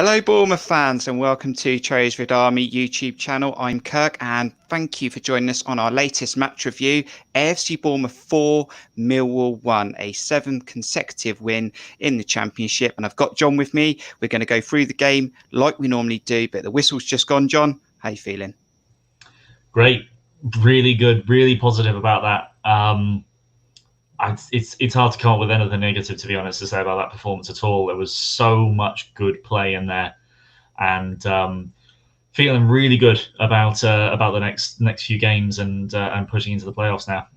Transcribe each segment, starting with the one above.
Hello Bournemouth fans and welcome to Cherries Red Army YouTube channel. I'm Kirk and thank you for joining us on our latest match review. AFC Bournemouth 4, Millwall 1, a 7th consecutive win in the Championship. And I've got Jon with me. We're going to go through the game like we normally do, but the whistle's just gone. Jon, how you feeling? Great, really good, really positive about that. It's hard to come up with anything negative, to be honest, to say about that performance at all. There was so much good play in there, and feeling really good about the next few games and pushing into the playoffs now.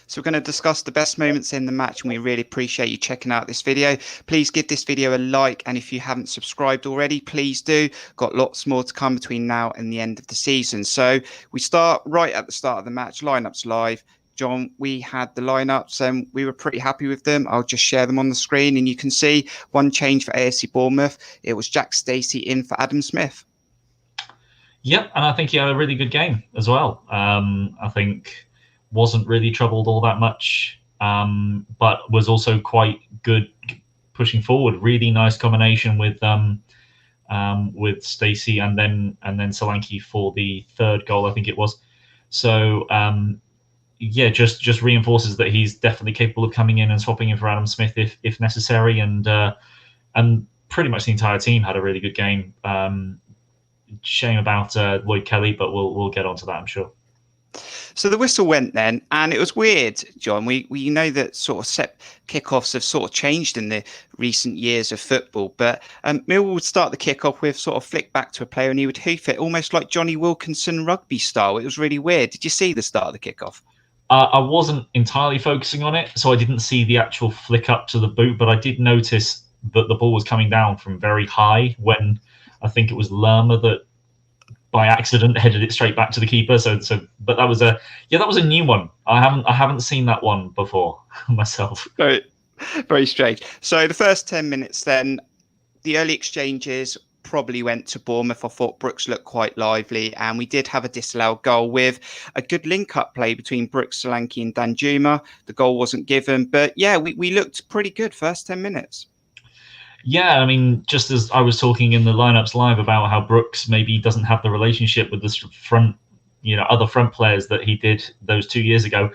So we're going to discuss the best moments in the match, and we really appreciate you checking out this video. Please give this video a like, and if you haven't subscribed already, please do. Got lots more to come between now and the end of the season. So we start right at the start of the match. Lineups live. Jon, we had the lineups and we were pretty happy with them. I'll just share them on the screen and you can see one change for AFC Bournemouth. It was Jack Stacey in for Adam Smith. Yep, and I think he had a really good game as well. I think wasn't really troubled all that much, but was also quite good pushing forward. Really nice combination with Stacey and then Solanke for the third goal, I think it was. So yeah, just reinforces that he's definitely capable of coming in and swapping in for Adam Smith if necessary, and pretty much the entire team had a really good game. Shame about Lloyd Kelly, but we'll get onto that, I'm sure. So the whistle went then, and it was weird, Jon. We know that sort of set kickoffs have sort of changed in the recent years of football, but Millwall would start the kickoff with sort of flick back to a player and he would hoof it almost like Johnny Wilkinson rugby style. It was really weird. Did you see the start of the kickoff? I wasn't entirely focusing on it, so I didn't see the actual flick up to the boot, but I did notice that the ball was coming down from very high when I think it was Lerma that by accident headed it straight back to the keeper. But that was a new one. I haven't seen that one before myself. Very strange. So the first 10 minutes then, the early exchanges probably went to Bournemouth. I thought Brooks looked quite lively, and we did have a disallowed goal with a good link-up play between Brooks, Solanke and Danjuma. The goal wasn't given, but yeah, we looked pretty good first 10 minutes. Yeah, I mean, just as I was talking in the lineups live about how Brooks maybe doesn't have the relationship with the front, other front players that he did those 2 years ago,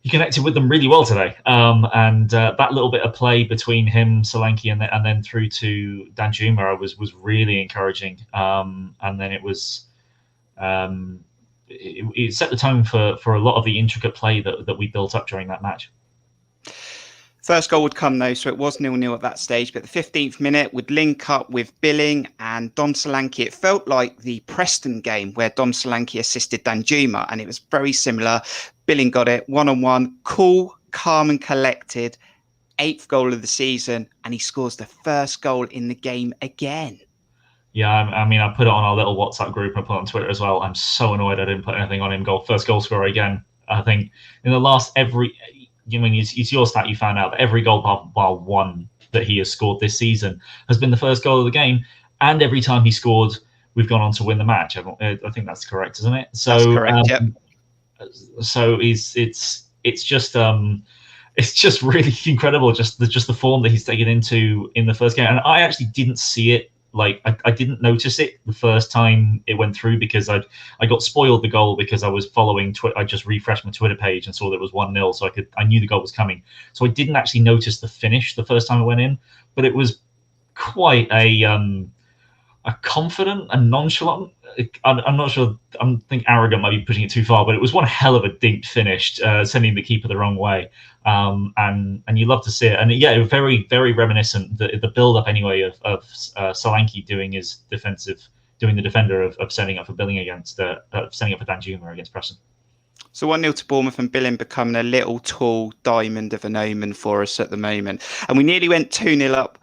he connected with them really well today. And that little bit of play between him, Solanke, and then through to Danjuma was really encouraging. And then it was it set the tone for a lot of the intricate play that we built up during that match. First goal would come though, so it was 0-0 at that stage. But the 15th minute would link up with Billing and Dom Solanke. It felt like the Preston game where Dom Solanke assisted Danjuma, and it was very similar. Billing got it one-on-one, cool, calm and collected. 8th goal of the season, and he scores the first goal in the game again. Yeah, I mean, I put it on our little WhatsApp group and I put it on Twitter as well. I'm so annoyed I didn't put anything on him. First goal scorer again. I think in the last it's your stat you found out that every goal bar one that he has scored this season has been the first goal of the game, and every time he scored, we've gone on to win the match. I think that's correct, isn't it? So, that's correct. Yep. So it's just really incredible, just the form that he's taken into in the first game, and I actually didn't see it. Like I didn't notice it the first time it went through because I got spoiled the goal because I was following Twitter. I just refreshed my Twitter page and saw that it was 1-0, so I knew the goal was coming. So I didn't actually notice the finish the first time I went in, but it was quite a confident and nonchalant. I'm not sure. I think arrogant might be pushing it too far, but it was one hell of a deep finish, sending the keeper the wrong way. And you love to see it. And yeah, very, very reminiscent. The build up anyway of Solanke doing the defender of setting up for Billing setting up for Danjuma against Pearson. So 1-0 to Bournemouth, and Billing becoming a little tall diamond of an omen for us at the moment. And we nearly went 2-0 up.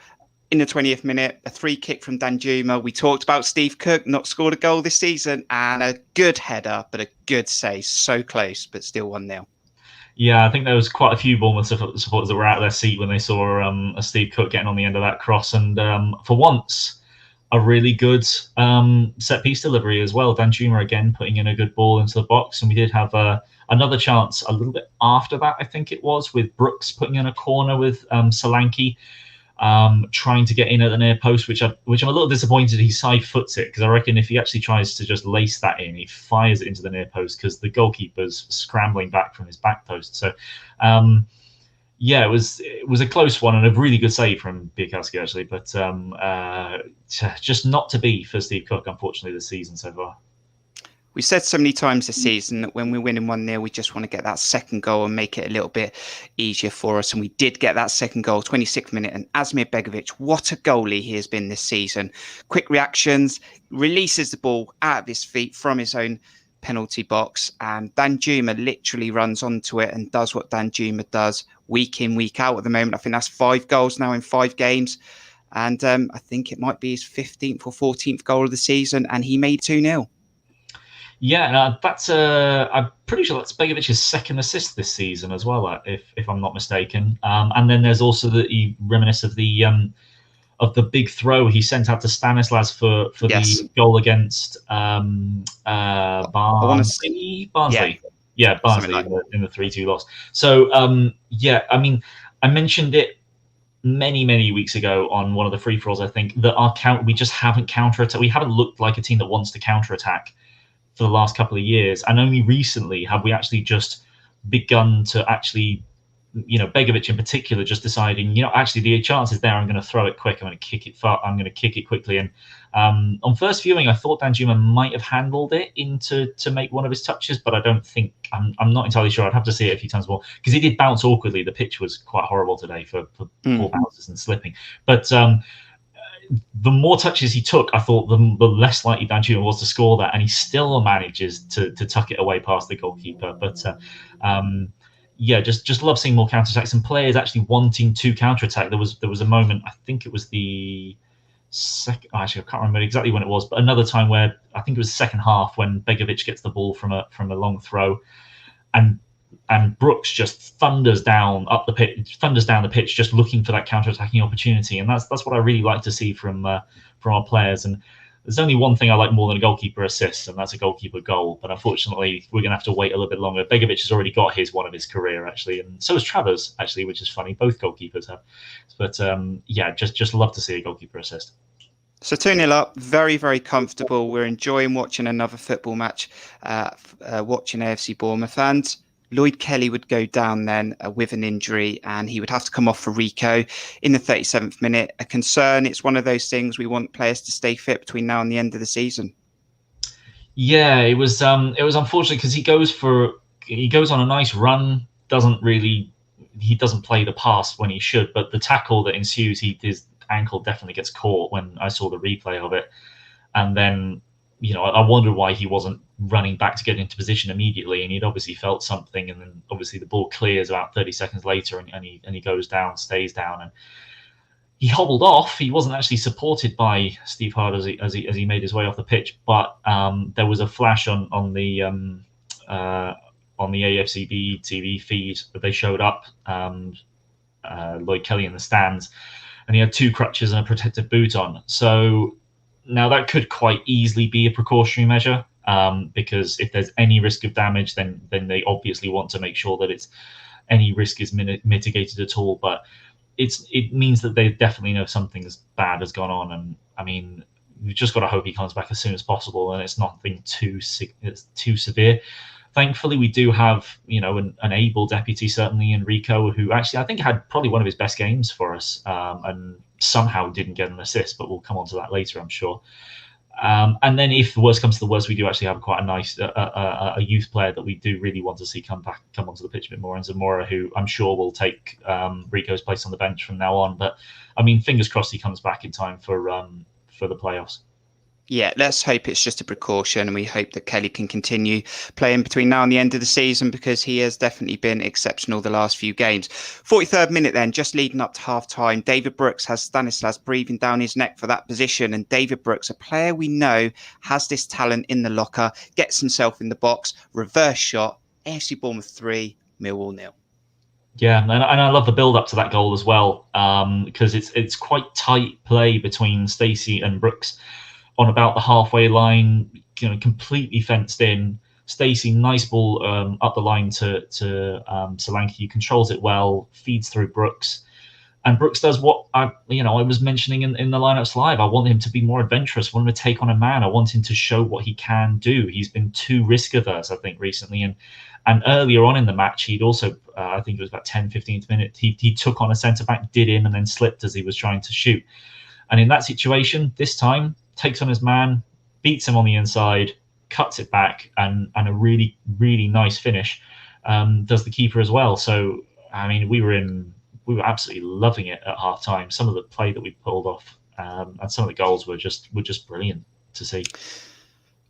In the 20th minute, a free kick from Danjuma. We talked about Steve Cook not scored a goal this season, and a good header, but a good save. So close, but still 1-0. Yeah, I think there was quite a few Bournemouth supporters that were out of their seat when they saw a Steve Cook getting on the end of that cross. And for once, a really good set-piece delivery as well. Danjuma again putting in a good ball into the box. And we did have another chance a little bit after that, I think it was, with Brooks putting in a corner with Solanke. trying to get in at the near post, which I'm a little disappointed he side foots it, because I reckon if he actually tries to just lace that in, he fires it into the near post because the goalkeeper's scrambling back from his back post. So, yeah, it was a close one and a really good save from Biekowski actually, but just not to be for Steve Cook, unfortunately, this season so far. We said so many times this season that when we're winning 1-0, we just want to get that second goal and make it a little bit easier for us. And we did get that second goal, 26th minute. And Asmir Begovic, what a goalie he has been this season. Quick reactions, releases the ball out of his feet from his own penalty box. And Danjuma literally runs onto it and does what Danjuma does week in, week out at the moment. I think that's 5 goals now in 5 games. And I think it might be his 15th or 14th goal of the season. And he made 2-0. Yeah, that's I'm pretty sure that's Begovic's second assist this season as well, if I'm not mistaken. And then there's also you reminisce of the big throw he sent out to Stanislas for the goal against Barnsley. Yeah, Barnsley in the 3-2 loss. So yeah, I mean, I mentioned it many weeks ago on one of the free-for-alls. I think that we just haven't counterattacked. We haven't looked like a team that wants to counterattack for the last couple of years, and only recently have we actually just begun to actually, Begovic in particular, just deciding, actually the chance is there. I'm going to throw it quick. I'm going to kick it far. I'm going to kick it quickly. And on first viewing, I thought Danjuma might have handled it to make one of his touches, but I don't think. I'm not entirely sure. I'd have to see it a few times more because he did bounce awkwardly. The pitch was quite horrible today for poor bounces and slipping, but. The more touches he took, I thought the less likely Danjuma was to score that, and he still manages to tuck it away past the goalkeeper. But yeah, just love seeing more counterattacks and players actually wanting to counterattack. There was a moment, I think it was the second. Actually, I can't remember exactly when it was, but another time where I think it was the second half when Begovic gets the ball from a long throw, and Brooks just thunders down the pitch, just looking for that counter-attacking opportunity, and that's what I really like to see from our players. And there's only one thing I like more than a goalkeeper assist, and that's a goalkeeper goal. But unfortunately, we're going to have to wait a little bit longer. Begovic has already got one of his career actually, and so has Travers actually, which is funny. Both goalkeepers have, but yeah, just love to see a goalkeeper assist. So 2-0 up, very, very comfortable. We're enjoying watching another football match, watching AFC Bournemouth, and Lloyd Kelly would go down then with an injury, and he would have to come off for Rico in the 37th minute. A concern. It's one of those things we want players to stay fit between now and the end of the season. Yeah, it was unfortunate because he goes on a nice run. He doesn't play the pass when he should, but the tackle that ensues, his ankle definitely gets caught when I saw the replay of it, and then. I wondered why he wasn't running back to get into position immediately, and he'd obviously felt something, and then obviously the ball clears about 30 seconds later, and he goes down, stays down, and he hobbled off. He wasn't actually supported by Steve Hard as he made his way off the pitch, but there was a flash on the AFCB TV feed that they showed up Lloyd Kelly in the stands, and he had 2 crutches and a protective boot on. So. Now, that could quite easily be a precautionary measure because if there's any risk of damage, then they obviously want to make sure that any risk is mitigated at all. But it means that they definitely know something bad has gone on. And, I mean, we've just got to hope he comes back as soon as possible and it's nothing too severe. Thankfully, we do have, an able deputy, certainly in Rico, who actually I think had probably one of his best games for us and somehow didn't get an assist, but we'll come on to that later, I'm sure. And then if the worst comes to the worst, we do actually have quite a nice a youth player that we do really want to see come onto the pitch a bit more, and Zamora, who I'm sure will take Rico's place on the bench from now on. But, I mean, fingers crossed he comes back in time for the playoffs. Yeah, let's hope it's just a precaution, and we hope that Kelly can continue playing between now and the end of the season because he has definitely been exceptional the last few games. 43rd minute then, just leading up to half-time, David Brooks has Stanislas breathing down his neck for that position, and David Brooks, a player we know has this talent in the locker, gets himself in the box, reverse shot, AFC Bournemouth 3, Millwall 0. Yeah, and I love the build-up to that goal as well because it's quite tight play between Stacey and Brooks. On about the halfway line, completely fenced in. Stacey, nice ball up the line to Solanke. He controls it well, feeds through Brooks. And Brooks does what I was mentioning in the lineups live. I want him to be more adventurous. I want him to take on a man. I want him to show what he can do. He's been too risk averse, I think, recently. And earlier on in the match, he'd also, I think it was about 10, 15th minute, he took on a centre back, did him, and then slipped as he was trying to shoot. And in that situation, this time, takes on his man, beats him on the inside, cuts it back, and a really, really nice finish. Does the keeper as well. So, I mean, we were absolutely loving it at half time. Some of the play that we pulled off, and some of the goals were just brilliant to see.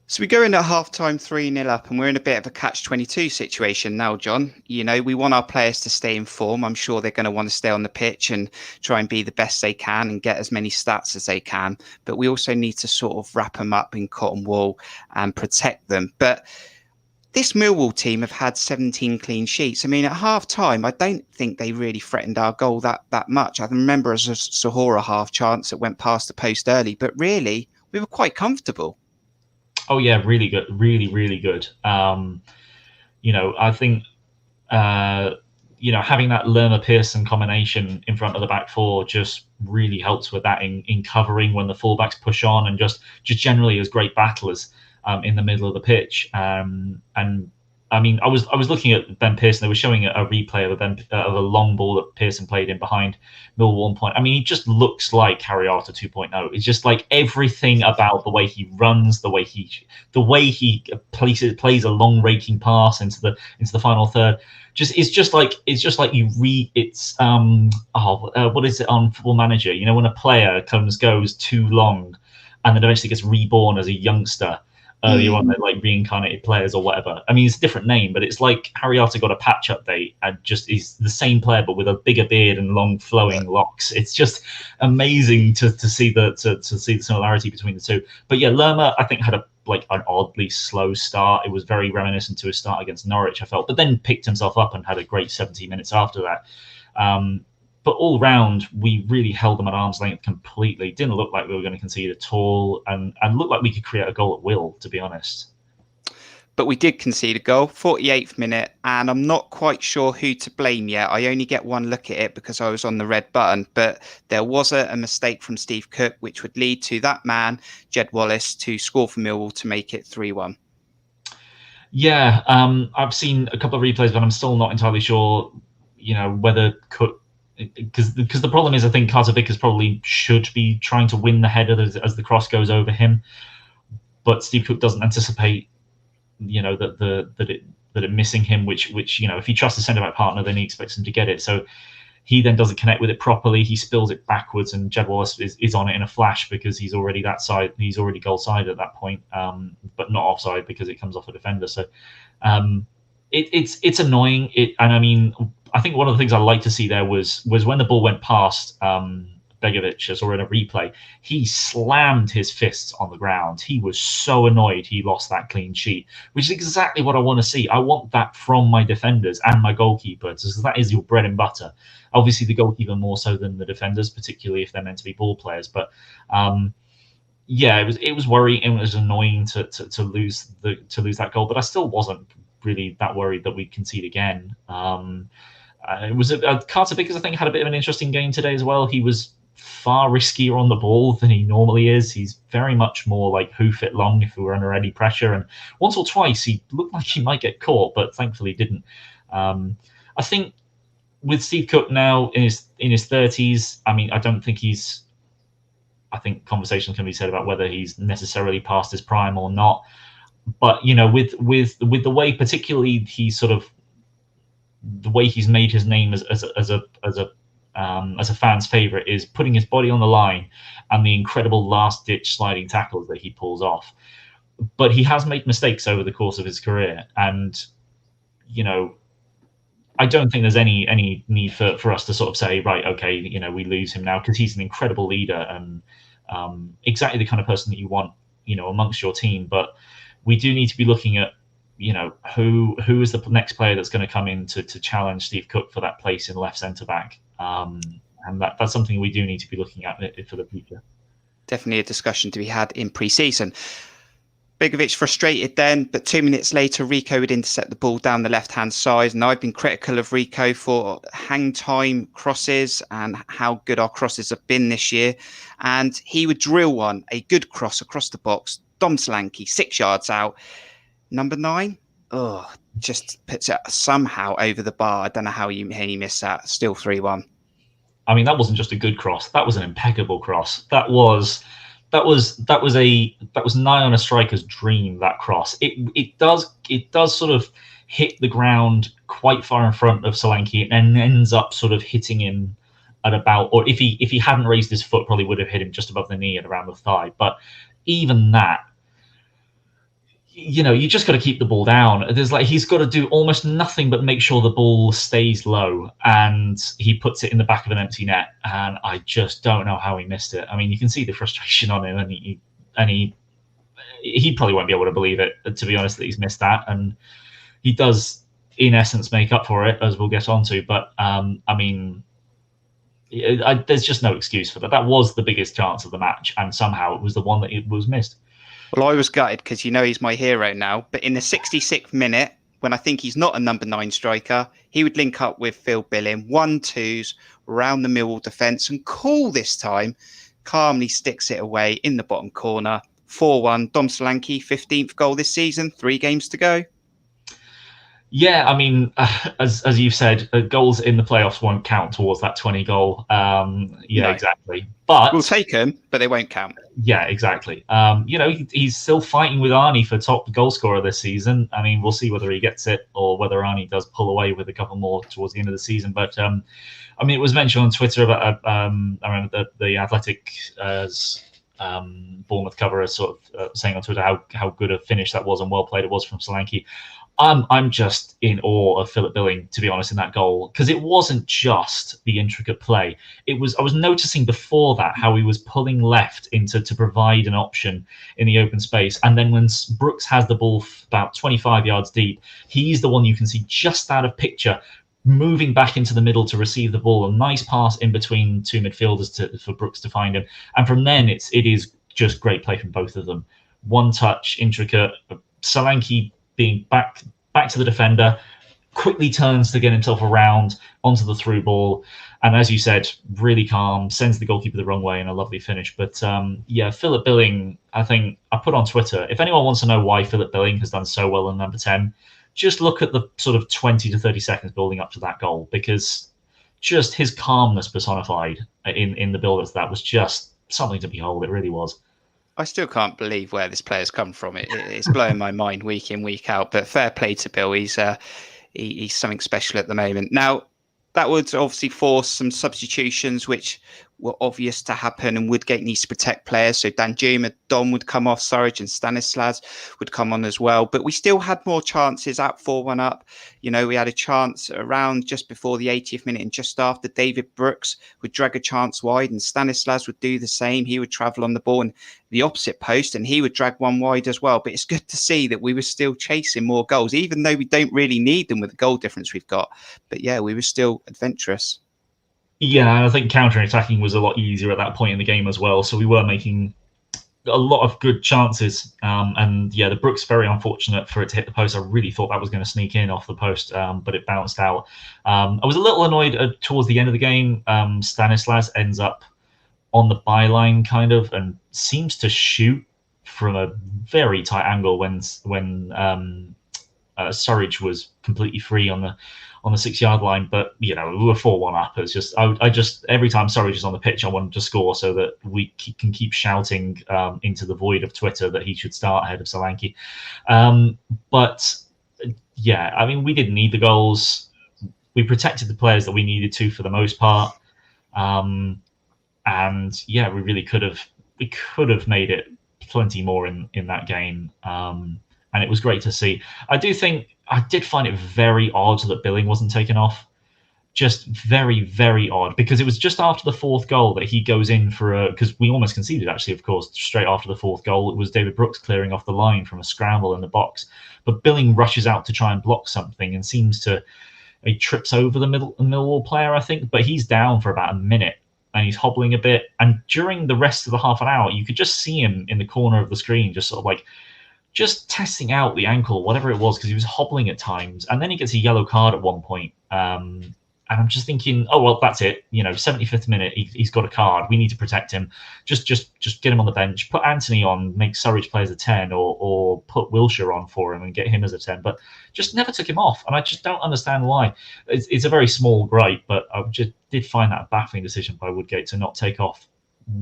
So we go in at half-time 3-0 up, and we're in a bit of a catch-22 situation now, John. You know, we want our players to stay in form. I'm sure they're going to want to stay on the pitch and try and be the best they can and get as many stats as they can. But we also need to sort of wrap them up in cotton wool and protect them. But this Millwall team have had 17 clean sheets. I mean, at half-time, I don't think they really threatened our goal that much. I remember a Sahora half chance that went past the post early, but really, we were quite comfortable. Oh yeah, really good, really, really good. I think having that Lerma-Pearson combination in front of the back four just really helps with that in covering when the fullbacks push on, and just generally as great battlers in the middle of the pitch. And I mean, I was looking at Ben Pearson. They were showing a replay of a long ball that Pearson played in behind Millwall 1 point. I mean, he just looks like Harriata 2.0. It's just like everything about the way he runs, the way he plays a long raking pass into the final third. It's just like you read. It's what is it on Football Manager? You know, when a player goes too long, and then eventually gets reborn as a youngster. Earlier on, they're like reincarnated players or whatever. I mean, it's a different name, but it's like Harriata got a patch update and just is the same player, but with a bigger beard and long flowing locks. It's just amazing to see the similarity between the two. But yeah, Lerma, I think, had an oddly slow start. It was very reminiscent to his start against Norwich, I felt, but then picked himself up and had a great 70 minutes after that. But all round, we really held them at arm's length completely. Didn't look like we were going to concede at all, and looked like we could create a goal at will, to be honest. But we did concede a goal, 48th minute, and I'm not quite sure who to blame yet. I only get one look at it because I was on the red button, but there was a mistake from Steve Cook, which would lead to that man, Jed Wallace, to score for Millwall to make it 3-1. Yeah, I've seen a couple of replays, but I'm still not entirely sure, whether Cook... Because the problem is, I think Carter Vickers probably should be trying to win the header as the cross goes over him, but Steve Cook doesn't anticipate, that it missing him. Which if he trusts the centre back partner, then he expects him to get it. So he then doesn't connect with it properly. He spills it backwards, and Jed Wallace is on it in a flash because he's already that side. He's already goal side at that point, but not offside because it comes off a defender. So it's annoying. And I mean, I think one of the things I like to see there was when the ball went past Begovic, as or in a replay, he slammed his fists on the ground. He was so annoyed he lost that clean sheet, which is exactly what I want to see. I want that from my defenders and my goalkeeper, because that is your bread and butter. Obviously, the goalkeeper more so than the defenders, particularly if they're meant to be ball players. But yeah, it was worrying. It was annoying to lose that goal, but I still wasn't really that worried that we'd concede again. It was Carter Vickers, I think, had a bit of an interesting game today as well. He was far riskier on the ball than he normally is. He's very much more like hoof it long if we were under any pressure. And once or twice he looked like he might get caught, but thankfully didn't. I think with Steve Cook now in his 30s, I mean, I don't think I think conversations can be said about whether he's necessarily past his prime or not. But with the way, particularly the way he's made his name as a fan's favorite is putting his body on the line and the incredible last ditch sliding tackles that he pulls off. But he has made mistakes over the course of his career, and I don't think there's any need for us to sort of say, right, okay, we lose him now, because he's an incredible leader and exactly the kind of person that you want amongst your team. But we do need to be looking at who is the next player that's going to come in to challenge Steve Cook for that place in left centre back, and that's something we do need to be looking at for the future. Definitely a discussion to be had in pre-season. Begovic frustrated then, but 2 minutes later, Rico would intercept the ball down the left-hand side. And I've been critical of Rico for hang time crosses and how good our crosses have been this year. And he would drill one, a good cross across the box. Dom Solanke, 6 yards out. Number 9, just puts it somehow over the bar. I don't know how he missed that. Still 3-1. I mean, that wasn't just a good cross. That was an impeccable cross. That was nigh on a striker's dream. That cross. It does sort of hit the ground quite far in front of Solanke and ends up sort of hitting him at about, or if he hadn't raised his foot, probably would have hit him just above the knee and around the thigh. But even that, you know, you just got to keep the ball down. He's got to do almost nothing but make sure the ball stays low, and he puts it in the back of an empty net. And I just don't know how he missed it. I mean, you can see the frustration on him, and he probably won't be able to believe it, to be honest, that he's missed that. And he does, in essence, make up for it, as we'll get onto. But I mean, there's just no excuse for that. That was the biggest chance of the match, and somehow it was the one that it was missed. Well, I was gutted because he's my hero now. But in the 66th minute, when I think he's not a number 9 striker, he would link up with Phil Billing, 1-2s round the Millwall defence, and Cool this time calmly sticks it away in the bottom corner. 4-1. Dom Solanke, 15th goal this season, 3 games to go. Yeah, I mean, as you've said, goals in the playoffs won't count towards that 20 goal. No. Exactly. But we'll take them, but they won't count. Yeah, exactly. You know, he's still fighting with Arnie for top goal scorer this season. I mean, we'll see whether he gets it or whether Arnie does pull away with a couple more towards the end of the season. But I mean, it was mentioned on Twitter about I remember the Athletic's Bournemouth cover sort of saying on Twitter how good a finish that was and well played it was from Solanke. I'm just in awe of Philip Billing, to be honest, in that goal, because it wasn't just the intricate play. I was noticing before that how he was pulling left to provide an option in the open space, and then when Brooks has the ball about 25 yards deep, he's the one you can see just out of picture, moving back into the middle to receive the ball. A nice pass in between 2 midfielders for Brooks to find him, and from then it is just great play from both of them. One touch, intricate. Solanke being back to the defender, quickly turns to get himself around onto the through ball, and as you said, really calm, sends the goalkeeper the wrong way, and a lovely finish. But yeah, Philip Billing, I think I put on Twitter, if anyone wants to know why Philip Billing has done so well in number 10, just look at the sort of 20 to 30 seconds building up to that goal, because just his calmness personified in the build-up to that was just something to behold. It really was. I still can't believe where this player's come from. It's blowing my mind week in, week out. But fair play to Bill. He's something special at the moment. Now, that would obviously force some substitutions, which were obvious to happen, and Woodgate needs to protect players. So Danjuma, Dom would come off, Surridge and Stanislas would come on as well. But we still had more chances at 4-1 up. You know, we had a chance around just before the 80th minute and just after. David Brooks would drag a chance wide, and Stanislas would do the same. He would travel on the ball and the opposite post, and he would drag one wide as well. But it's good to see that we were still chasing more goals, even though we don't really need them with the goal difference we've got. But yeah, we were still adventurous. Yeah, I think counter-attacking was a lot easier at that point in the game as well. So we were making a lot of good chances. And yeah, the Brooks, very unfortunate for it to hit the post. I really thought that was going to sneak in off the post, but it bounced out. I was a little annoyed towards the end of the game. Stanislas ends up on the byline kind of and seems to shoot from a very tight angle when Surridge was completely free on the 6-yard line. But you know, we were 4-1 up. It's just I just every time Surridge is on the pitch, I wanted to score so that we can keep shouting into the void of Twitter that he should start ahead of Solanke. But yeah, I mean, we didn't need the goals. We protected the players that we needed to for the most part. And yeah, we really could have made it plenty more in that game. And it was great to see. I did find it very odd that Billing wasn't taken off. Just very, very odd, because it was just after the 4th goal that he goes in because we almost conceded, actually, of course, straight after the 4th goal. It was David Brooks clearing off the line from a scramble in the box. But Billing rushes out to try and block something and he trips over the Millwall player, I think, but he's down for about a minute and he's hobbling a bit. And during the rest of the half an hour, you could just see him in the corner of the screen, just sort of like just testing out the ankle, whatever it was, because he was hobbling at times, and then he gets a yellow card at one point. And I'm just thinking, oh well, that's it. 75th minute, he's got a card. We need to protect him. Just get him on the bench. Put Anthony on, make Surridge play as a 10, or put Wilshere on for him and get him as a 10. But just never took him off, and I just don't understand why. It's a very small gripe, but I just did find that a baffling decision by Woodgate to not take off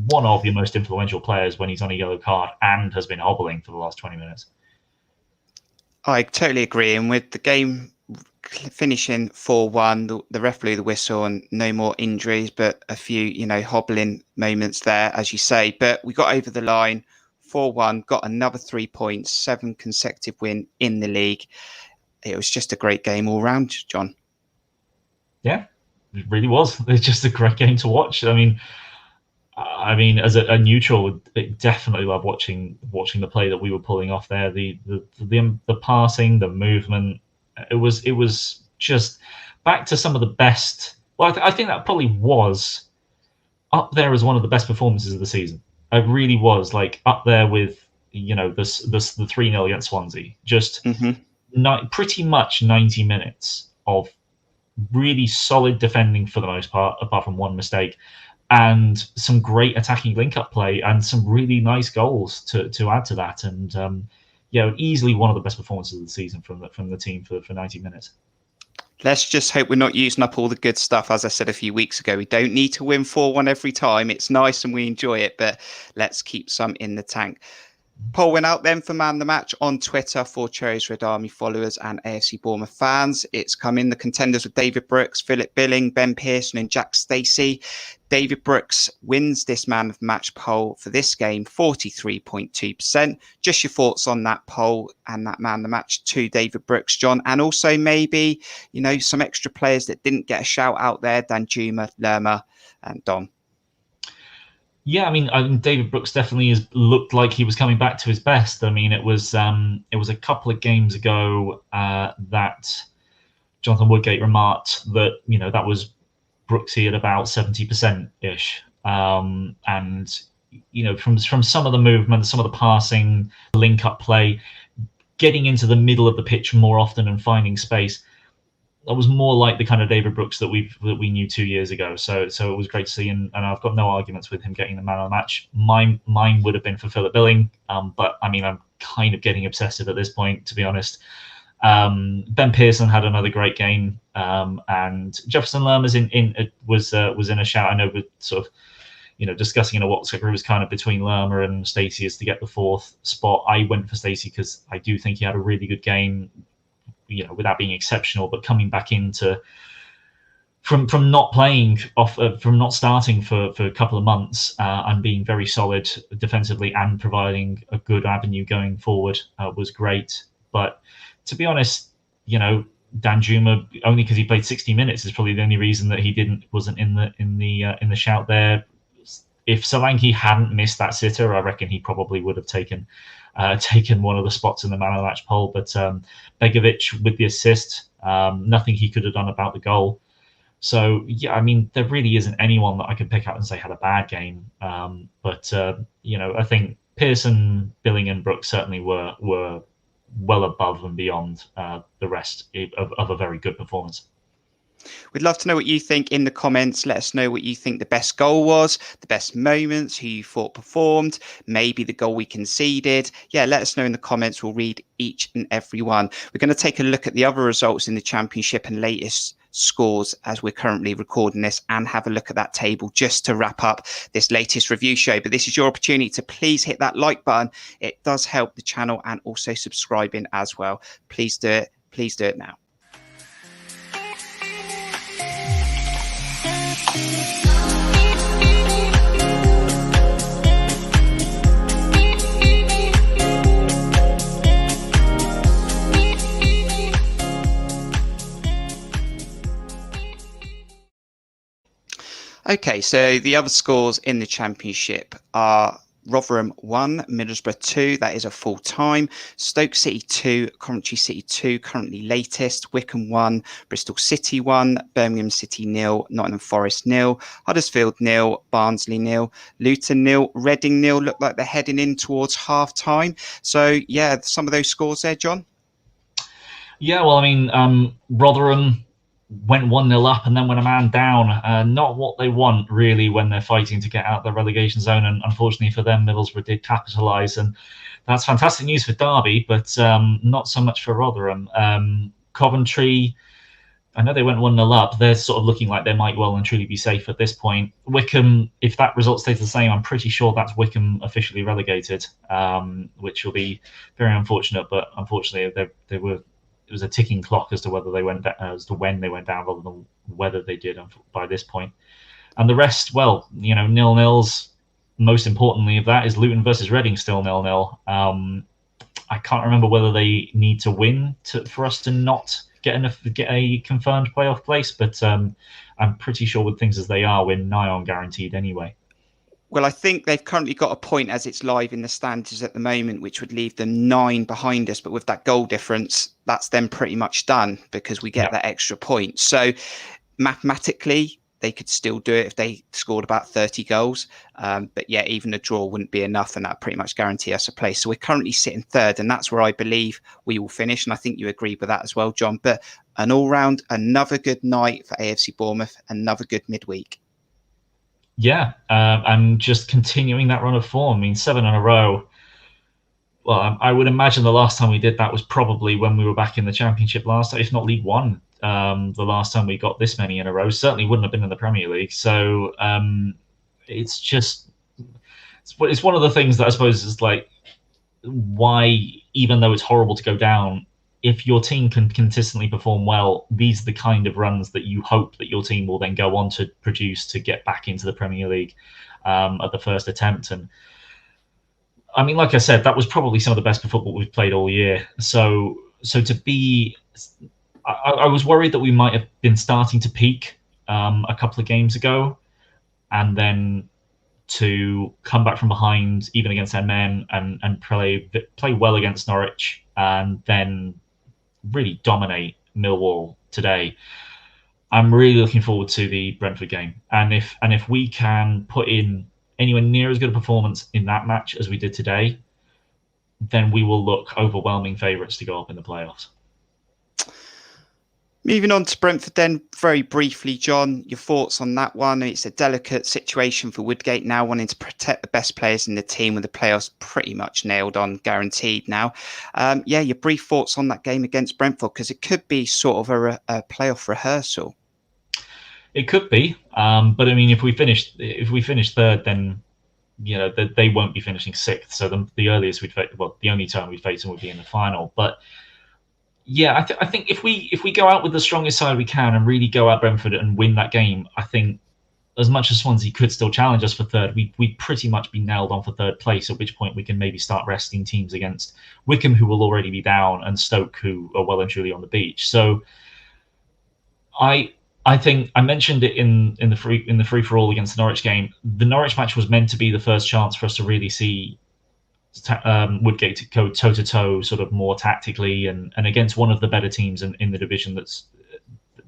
one of your most influential players when he's on a yellow card and has been hobbling for the last 20 minutes. I totally agree. And with the game finishing 4-1, the ref blew the whistle and no more injuries, but a few, hobbling moments there, as you say. But we got over the line, 4-1, got another 3 points, 7 consecutive win in the league. It was just a great game all round, John. Yeah, it really was. It's just a great game to watch. I mean, as a neutral, it definitely loved watching the play that we were pulling off there. The passing, the movement. It was just back to some of the best. Well, I think that probably was up there as one of the best performances of the season. It really was, like, up there with the 3-0 against Swansea. Just pretty much 90 minutes of really solid defending for the most part, apart from one mistake, and some great attacking link-up play and some really nice goals to add to that. And easily one of the best performances of the season from the team for 90 minutes. Let's just hope we're not using up all the good stuff. As I said a few weeks ago, we don't need to win 4-1 every time. It's nice and we enjoy it, but let's keep some in the tank. Poll went out then for Man the Match on Twitter for Cherries Red Army followers and AFC Bournemouth fans. It's come in. The contenders were David Brooks, Philip Billing, Ben Pearson and Jack Stacey. David Brooks wins this Man of the Match poll for this game, 43.2%. Just your thoughts on that poll and that Man of the Match to David Brooks, John, and also maybe, some extra players that didn't get a shout out there, Danjuma, Lerma and Don. Yeah, I mean, David Brooks definitely looked like he was coming back to his best. I mean, it was a couple of games ago that Jonathan Woodgate remarked that that was Brooksy at about 70% ish, and from some of the movement, some of the passing, link up play, getting into the middle of the pitch more often and finding space. That was more like the kind of David Brooks that we knew 2 years ago. So it was great to see, and I've got no arguments with him getting the man of the match. Mine would have been for Philip Billing, but I mean, I'm kind of getting obsessive at this point, to be honest. Ben Pearson had another great game, and Jefferson Lerma's was in a shout. I know we're sort of discussing in a WhatsApp group was kind of between Lerma and Stacey as to get the 4th spot. I went for Stacey because I do think he had a really good game. Without being exceptional, but coming back into from not playing off, from not starting for a couple of months, and being very solid defensively and providing a good avenue going forward was great. But to be honest, Danjuma, only because he played 60 minutes, is probably the only reason that he wasn't in the shout there. If Solanke hadn't missed that sitter, I reckon he probably would have taken one of the spots in the man of the match poll. But Begovic with the assist, nothing he could have done about the goal. So yeah, I mean, there really isn't anyone that I could pick out and say had a bad game. But I think Pearson, Billing, and Brooks certainly were well above and beyond the rest of a very good performance. We'd love to know what you think in the comments. Let us know what you think the best goal was, the best moments, who you thought performed, maybe the goal we conceded. Yeah, let us know in the comments. We'll read each and every one. We're going to take a look at the other results in the Championship and latest scores as we're currently recording this, and have a look at that table just to wrap up this latest review show. But this is your opportunity to please hit that like button. It does help the channel, and also subscribing as well. Please do it. Please do it now. Okay, so the other scores in the Championship are Rotherham 1, Middlesbrough 2, that is a full time. Stoke City 2, Coventry City 2, currently latest. Wycombe 1, Bristol City 1, Birmingham City 0, Nottingham Forest 0, Huddersfield 0, Barnsley 0, Luton 0, Reading 0. Look like they're heading in towards half time. So, yeah, some of those scores there, John. Yeah, well, I mean, Rotherham went 1-0 up and then went a man down. Not what they want, really, when they're fighting to get out the relegation zone. And unfortunately for them, Middlesbrough did capitalise. And that's fantastic news for Derby, but not so much for Rotherham. Coventry, I know they went 1-0 up. They're sort of looking like they might well and truly be safe at this point. Wycombe, if that result stays the same, I'm pretty sure that's Wycombe officially relegated, which will be very unfortunate. But unfortunately, it was a ticking clock as to whether they went as to when they went down rather than whether they did by this point. And the rest, well, 0-0s. Most importantly of that is Luton versus Reading, still 0-0. I can't remember whether they need to win for us to not get a confirmed playoff place, but I'm pretty sure with things as they are, we're nigh on guaranteed anyway. Well, I think they've currently got a point as it's live in the standings at the moment, which would leave them 9 behind us. But with that goal difference, that's then pretty much done because we get that extra point. So mathematically, they could still do it if they scored about 30 goals. But yeah, even a draw wouldn't be enough, and that pretty much guarantee us a place. So we're currently sitting third, and that's where I believe we will finish. And I think you agree with that as well, John. But an all-round, another good night for AFC Bournemouth, another good midweek. Yeah, and just continuing that run of form. I mean, 7 in a row. Well, I would imagine the last time we did that was probably when we were back in the Championship last time, if not League One. The last time we got this many in a row certainly wouldn't have been in the Premier League. So it's one of the things that I suppose is like why, even though it's horrible to go down, if your team can consistently perform well, these are the kind of runs that you hope that your team will then go on to produce to get back into the Premier League at the first attempt. And I mean, like I said, that was probably some of the best football we've played all year. So to be, I was worried that we might have been starting to peak a couple of games ago, and then to come back from behind, even against their men, and play well against Norwich, and then really dominate Millwall today. I'm really looking forward to the Brentford game, and if we can put in anywhere near as good a performance in that match as we did today, then we will look overwhelming favourites to go up in the playoffs. Moving on to Brentford then, very briefly, John, your thoughts on that one? It's a delicate situation for Woodgate now, wanting to protect the best players in the team with the playoffs pretty much nailed on, guaranteed now. Your brief thoughts on that game against Brentford, because it could be sort of a playoff rehearsal. It could be, but I mean, if we finish third, then they won't be finishing sixth. So the earliest the only time we'd face them would be in the final. But yeah, I think if we go out with the strongest side we can and really go at Brentford and win that game, I think as much as Swansea could still challenge us for third, we'd pretty much be nailed on for third place, at which point we can maybe start resting teams against Wycombe, who will already be down, and Stoke, who are well and truly on the beach. So I think I mentioned it in the free for all against the Norwich game. The Norwich match was meant to be the first chance for us to really see Woodgate to go toe to toe, sort of more tactically, and against one of the better teams in the division. That's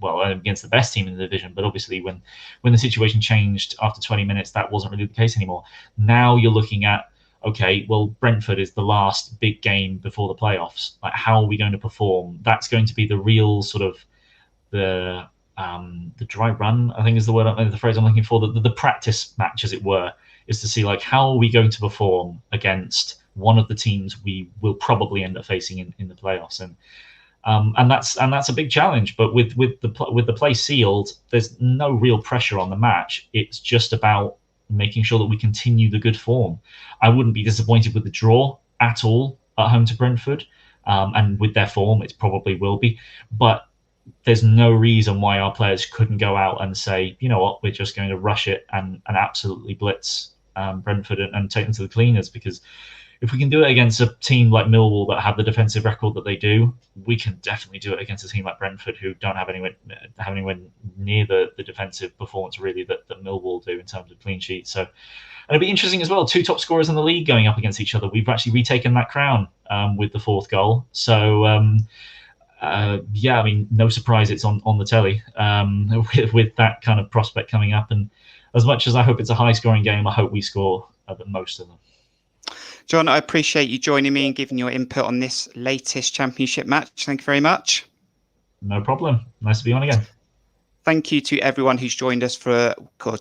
against the best team in the division. But obviously, when the situation changed after 20 minutes, that wasn't really the case anymore. Now you're looking at, okay, well, Brentford is the last big game before the playoffs. Like, how are we going to perform? That's going to be the real sort of the dry run, I think is the phrase I'm looking for. The practice match, as it were, is to see like how are we going to perform against one of the teams we will probably end up facing in the playoffs, and that's a big challenge. But with the place sealed, there's no real pressure on the match. It's just about making sure that we continue the good form. I wouldn't be disappointed with the draw at all at home to Brentford, and with their form, it probably will be. But there's no reason why our players couldn't go out and say, you know what, we're just going to rush it and absolutely blitz Brentford and take them to the cleaners, because if we can do it against a team like Millwall that have the defensive record that they do, we can definitely do it against a team like Brentford who don't have anywhere near the defensive performance really that Millwall do in terms of clean sheets. So, and it'll be interesting as well. 2 top scorers in the league going up against each other. We've actually retaken that crown with the 4th goal. So. Yeah, I mean, no surprise it's on the telly with that kind of prospect coming up. And as much as I hope it's a high-scoring game, I hope we score the most of them. Jon, I appreciate you joining me and giving your input on this latest Championship match. Thank you very much. No problem. Nice to be on again. Thank you to everyone who's joined us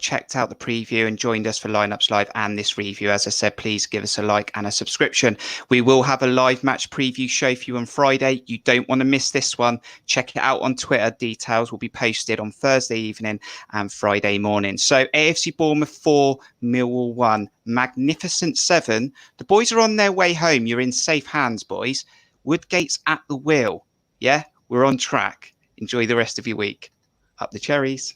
checked out the preview and joined us for Lineups Live and this review. As I said, please give us a like and a subscription. We will have a live match preview show for you on Friday. You don't want to miss this one. Check it out on Twitter. Details will be posted on Thursday evening and Friday morning. So AFC Bournemouth 4, Millwall 1. Magnificent 7. The boys are on their way home. You're in safe hands, boys. Woodgate's at the wheel. Yeah, we're on track. Enjoy the rest of your week. Up the Cherries.